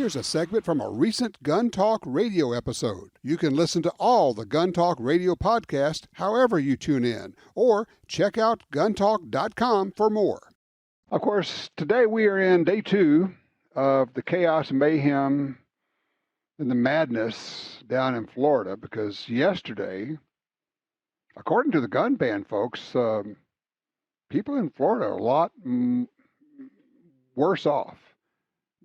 Here's a segment from a recent Gun Talk radio episode. You can listen to all the Gun Talk radio podcasts however you tune in, or check out guntalk.com for more. Of course, today we are in day 2 of the chaos and mayhem and the madness down in Florida, because yesterday, according to the gun ban folks, people in Florida are a lot worse off.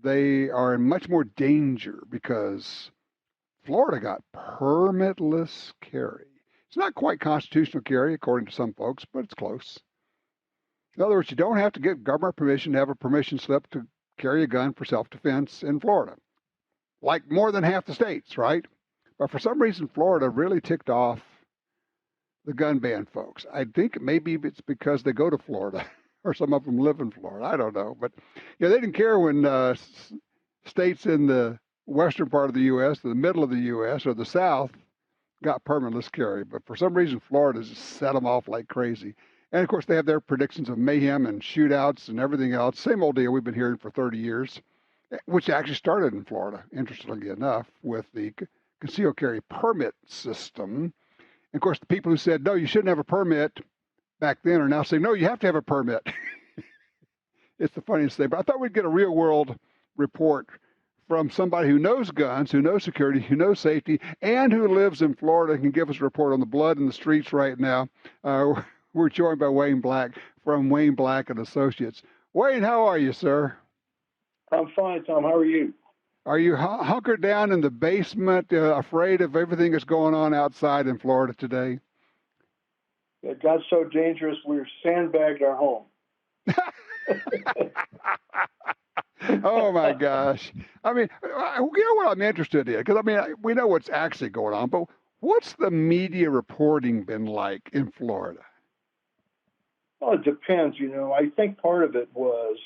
They are in much more danger because Florida got permitless carry. It's not quite constitutional carry, according to some folks, but it's close. In other words, you don't have to get government permission to have a permission slip to carry a gun for self-defense in Florida, like more than half the states, right? But for some reason, Florida really ticked off the gun ban folks. I think maybe it's because they go to Florida, or some of them live in Florida. I don't know. But yeah, they didn't care when states in the western part of the U.S., the middle of the U.S., or the South got permitless carry. But for some reason, Florida just set them off like crazy. And, of course, they have their predictions of mayhem and shootouts and everything else. Same old deal we've been hearing for 30 years, which actually started in Florida, interestingly enough, with the concealed carry permit system. And, of course, the people who said, no, you shouldn't have a permit back then are now saying, no, you have to have a permit. It's the funniest thing. But I thought we'd get a real-world report from somebody who knows guns, who knows security, who knows safety, and who lives in Florida and can give us a report on the blood in the streets right now. We're joined by Wayne Black from Wayne Black and Associates. Wayne, how are you, sir? I'm fine, Tom. How are you? Are you hunkered down in the basement, afraid of everything that's going on outside in Florida today? It got so dangerous, we sandbagged our home. Oh, my gosh. I mean, you know what I'm interested in? Because, I mean, we know what's actually going on, but what's the media reporting been like in Florida? Well, it depends. I think part of it was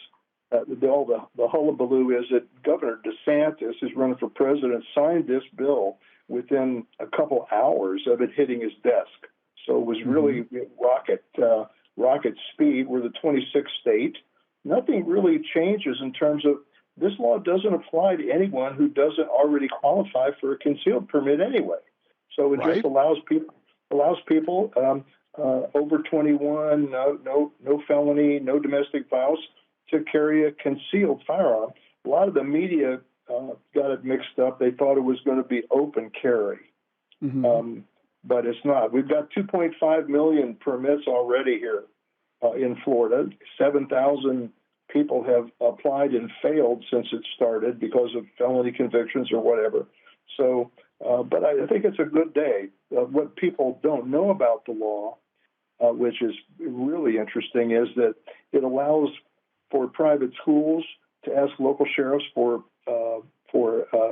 the hullabaloo is that Governor DeSantis, who's running for president, signed this bill within a couple hours of it hitting his desk. So it was really rocket speed. We're the 26th state. Nothing really changes in terms of this law doesn't apply to anyone who doesn't already qualify for a concealed permit anyway. So it just allows people over 21, no felony, no domestic violence, to carry a concealed firearm. A lot of the media got it mixed up. They thought it was going to be open carry. Mm-hmm. But it's not. We've got 2.5 million permits already here in Florida. 7,000 people have applied and failed since it started because of felony convictions or whatever. So, but I think it's a good day. What people don't know about the law, which is really interesting, is that it allows for private schools to ask local sheriffs for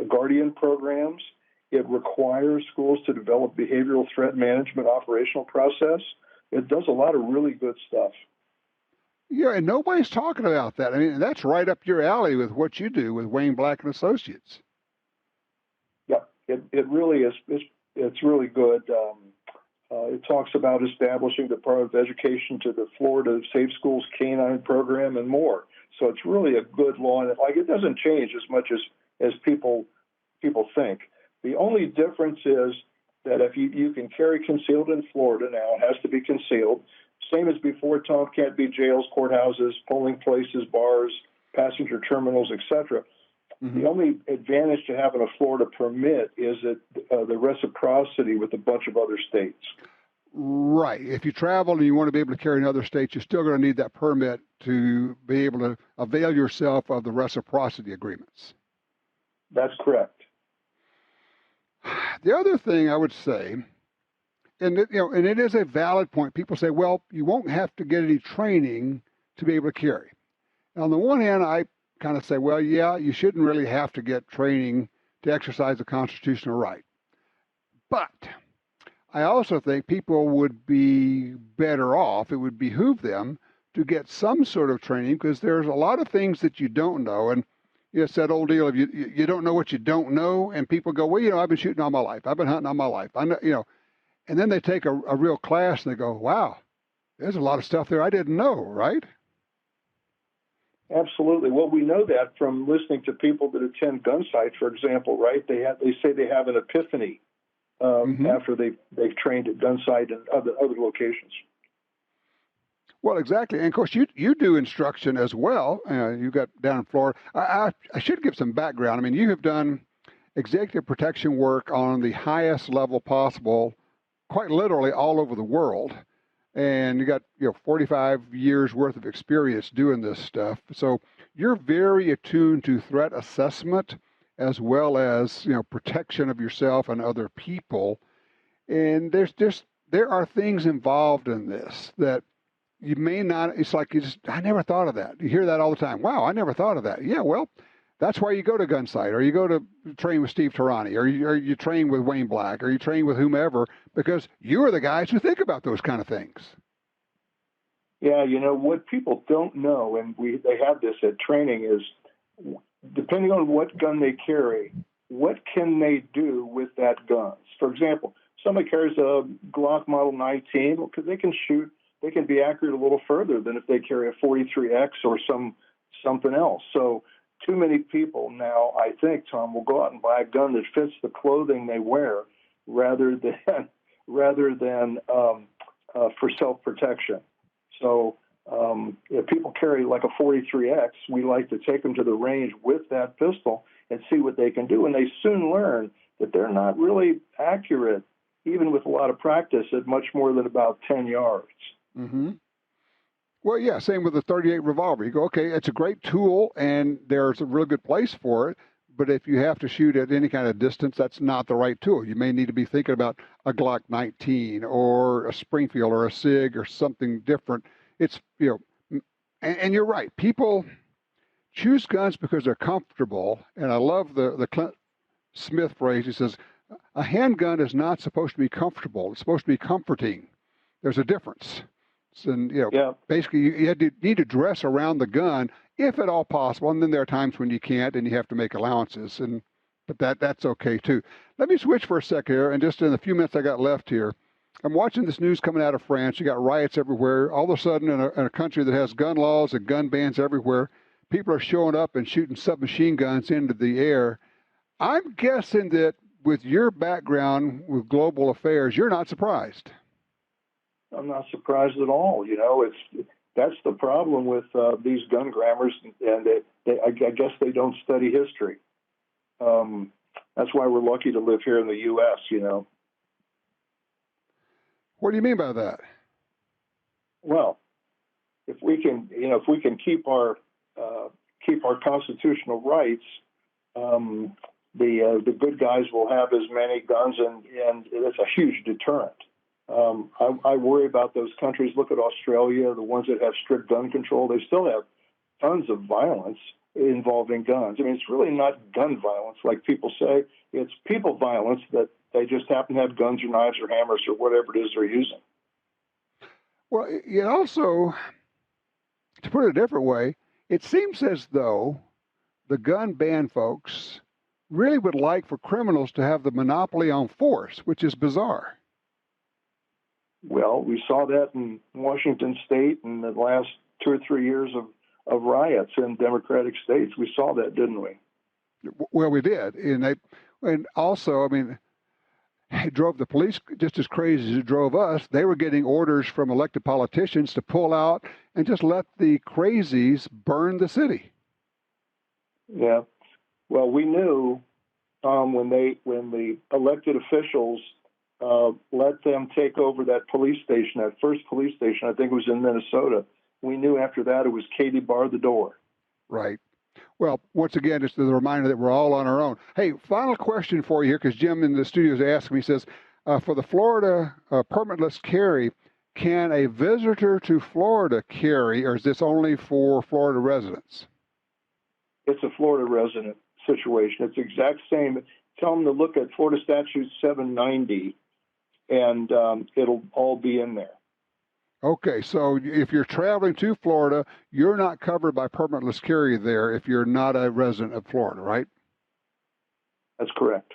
guardian programs. It requires schools to develop behavioral threat management operational process. It does a lot of really good stuff. Yeah, and nobody's talking about that. I mean, that's right up your alley with what you do with Wayne Black and Associates. Yeah, it really is. It's really good. It talks about establishing the Department of Education to the Florida Safe Schools Canine Program and more. So it's really a good law, and it doesn't change as much as people think. The only difference is that if you can carry concealed in Florida now, it has to be concealed. Same as before, Tom, can't be jails, courthouses, polling places, bars, passenger terminals, etc. Mm-hmm. The only advantage to having a Florida permit is that the reciprocity with a bunch of other states. Right. If you travel and you want to be able to carry in other states, you're still going to need that permit to be able to avail yourself of the reciprocity agreements. That's correct. The other thing I would say, and it is a valid point. People say, well, you won't have to get any training to be able to carry. Now, on the one hand, I kind of say, well, yeah, you shouldn't really have to get training to exercise a constitutional right. But I also think people would be better off, it would behoove them to get some sort of training, because there's a lot of things that you don't know. And it's that old deal of you don't know what you don't know, and people go, well, I've been shooting all my life. I've been hunting all my life. I know, and then they take a real class and they go, wow, there's a lot of stuff there I didn't know, right? Absolutely. Well, we know that from listening to people that attend gun sites, for example, right? They say they have an epiphany after they've trained at gun site and other locations. Well, exactly. And of course, you do instruction as well. You got down in Florida. I should give some background. I mean, you have done executive protection work on the highest level possible, quite literally all over the world. And you got 45 years worth of experience doing this stuff. So you're very attuned to threat assessment as well as protection of yourself and other people. And there are things involved in this that you may not. It's like I never thought of that. You hear that all the time. Wow, I never thought of that. Yeah, well, that's why you go to gun site, or you go to train with Steve Tarani, or you train with Wayne Black, or you train with whomever, because you are the guys who think about those kind of things. Yeah, what people don't know, and they have this at training, is depending on what gun they carry, what can they do with that gun? For example, somebody carries a Glock Model 19, because they can shoot, they can be accurate a little further than if they carry a 43X or something else. So too many people now, I think, Tom, will go out and buy a gun that fits the clothing they wear rather than for self-protection. So if people carry like a 43X, we like to take them to the range with that pistol and see what they can do. And they soon learn that they're not really accurate, even with a lot of practice, at much more than about 10 yards. Mm-hmm. Well, yeah, same with the 38 revolver. You go, okay, it's a great tool, and there's a real good place for it. But if you have to shoot at any kind of distance, that's not the right tool. You may need to be thinking about a Glock 19 or a Springfield or a SIG or something different. It's, and you're right. People choose guns because they're comfortable. And I love the Clint Smith phrase. He says, a handgun is not supposed to be comfortable. It's supposed to be comforting. There's a difference. And, basically you need to dress around the gun if at all possible. And then there are times when you can't and you have to make allowances. But that's okay too. Let me switch for a second here. And just in the few minutes I got left here, I'm watching this news coming out of France. You got riots everywhere. All of a sudden in a country that has gun laws and gun bans everywhere, people are showing up and shooting submachine guns into the air. I'm guessing that with your background with global affairs, you're not surprised. I'm not surprised at all. That's the problem with these gun grammars, and I guess they don't study history. That's why we're lucky to live here in the U.S. What do you mean by that? Well, if we can keep our constitutional rights, the good guys will have as many guns, and it's a huge deterrent. I worry about those countries. Look at Australia, the ones that have strict gun control. They still have tons of violence involving guns. I mean, it's really not gun violence like people say. It's people violence that they just happen to have guns or knives or hammers or whatever it is they're using. Well, it also, to put it a different way, it seems as though the gun ban folks really would like for criminals to have the monopoly on force, which is bizarre. Well, we saw that in Washington State in the last 2 or 3 years of riots in Democratic states. We saw that, didn't we? Well, we did. And also, I mean, it drove the police just as crazy as it drove us. They were getting orders from elected politicians to pull out and just let the crazies burn the city. Yeah. Well, we knew when the elected officials let them take over that police station, that first police station, I think it was in Minnesota. We knew after that it was Katie bar the door. Right. Well, once again, it's the reminder that we're all on our own. Hey, final question for you here, because Jim in the studio is asking me, he says, for the Florida permitless carry, can a visitor to Florida carry, or is this only for Florida residents? It's a Florida resident situation. It's the exact same. Tell them to look at Florida Statute 790, and it'll all be in there. Okay, so if you're traveling to Florida, you're not covered by permitless carry there if you're not a resident of Florida, right? That's correct.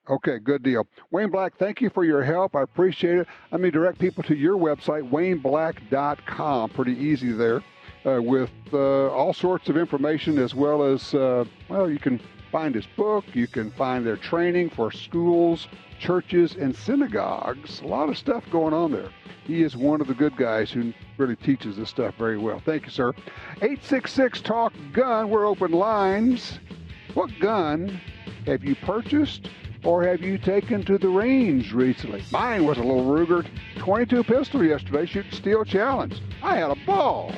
Okay, good deal. Wayne Black, thank you for your help. I appreciate it. Let me direct people to your website, wayneblack.com. Pretty easy there. with all sorts of information, as well as, you can find his book. You can find their training for schools, churches, and synagogues. A lot of stuff going on there. He is one of the good guys who really teaches this stuff very well. Thank you, sir. 866-TALK-GUN. We're open lines. What gun have you purchased or have you taken to the range recently? Mine was a little Ruger 22 pistol yesterday shooting Steel Challenge. I had a ball.